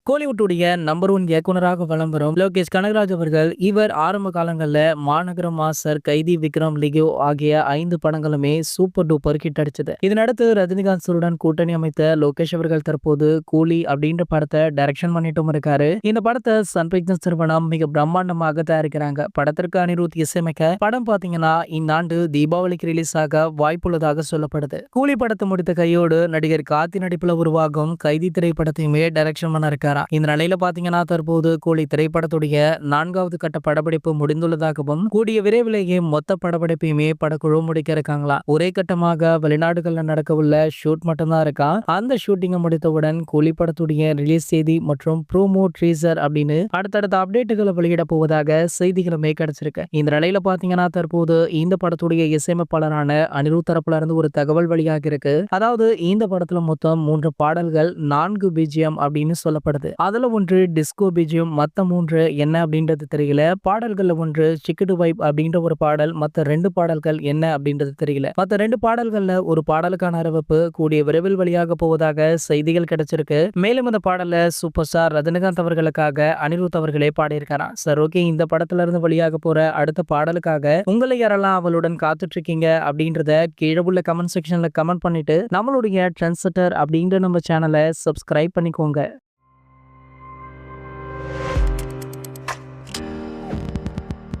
கோலிவுட்டுடைய number one இயக்குனராக வலம் வரும் லோகேஷ் கனகராஜ் அவர்கள் இவர் ஆரம்ப காலங்கள்ல மாநகர மாஸ்டர், கைதி, விக்ரம், லியோ ஆகிய 5 படங்களுமே சூப்பர் டூப்பர் ஹிட் அடிச்சது. இதனடுத்து ரஜினிகாந்த் சாருடன் கூட்டணி அமைத்த லோகேஷ் அவர்கள் தற்போது கூலி அப்படின்ற படத்தை டைரக்ஷன் பண்ணிட்டும் இருக்காரு. இந்த படத்தை சன் பிக்சர்ஸ் நிறுவனம் மிக பிரம்மாண்டமாக தயாரிக்கிறாங்க. படத்திற்கு அனிருத் இசையமைக்க படம் பாத்தீங்கன்னா இந்த ஆண்டு தீபாவளிக்கு ரிலீஸ் ஆக வாய்ப்புள்ளதாக சொல்லப்படுது. கூலி படத்தை முடித்த கையோடு நடிகர் கார்த்தி நடிப்புல உருவாகும் கைதி திரைப்படத்தையுமே டைரக்ஷன் பண்ண இருக்காரு. இந்த நிலையில பாத்தீங்கன்னா தற்போது கூலி திரைப்படத்துடைய 4வது கட்ட படப்பிடிப்பு முடிந்துள்ளதாகவும் கூடிய விரைவிலேயே மொத்த படப்பிடிப்பையுமே படக்குழு முடிக்க இருக்காங்களா. ஒரே கட்டமாக வெளிநாடுகள்ல நடக்க உள்ள ஷூட் மட்டும்தான் இருக்கா. அந்த ஷூட்டிங்கை முடித்தவுடன் கூலி படத்துடைய ரிலீஸ் செய்தி மற்றும் ப்ரோமோ, ட்ரீசர் அப்படின்னு அடுத்தடுத்த அப்டேட்டுகளை வெளியிட போவதாக செய்திகளுமே கிடைச்சிருக்கு. இந்த நிலையில பாத்தீங்கன்னா தற்போது இந்த படத்துடைய இசையமைப்பாளரான அனிருத் தரப்புல இருந்து ஒரு தகவல் வெளியாக இருக்கு. அதாவது இந்த படத்துல மொத்தம் 3 பாடல்கள், 4 பிஜிஎம் அப்படின்னு சொல்லப்படுது. அதுல ஒன்று டிஸ்கோ பிஜிஎம், மத்த 3 என்ன அப்படின்றது தெரியல. பாடல்கள்ல ஒன்று சிக்கிடு வைப் அப்படின்ற ஒரு பாடல், மத்த 2 பாடல்கள் என்ன அப்படின்றது தெரியல. மத்த 2 பாடல்கள்ல ஒரு பாடலுக்கான அறிவிப்பு கூடிய விரைவில் வெளியாக போவதாக செய்திகள் கிடைச்சிருக்கு. மேலும் இந்த பாடல சூப்பர் ஸ்டார் ரஜினிகாந்த் அவர்களுக்காக அனிருத் அவர்களே பாடியிருக்காராம். சார் ஓகே, இந்த படத்துல இருந்து வெளியாக போற அடுத்த பாடலுக்காக உங்களை யாரெல்லாம் அவளுடன் காத்துட்டு இருக்கீங்க அப்படின்றத கீழே உள்ள கமெண்ட் செக்ஷன்ல கமெண்ட் பண்ணிட்டு நம்மளுடைய ட்ரெண்ட் செட்டர் அப்படின்ற நம்ம சேனலை சப்ஸ்கிரைப் பண்ணிக்கோங்க.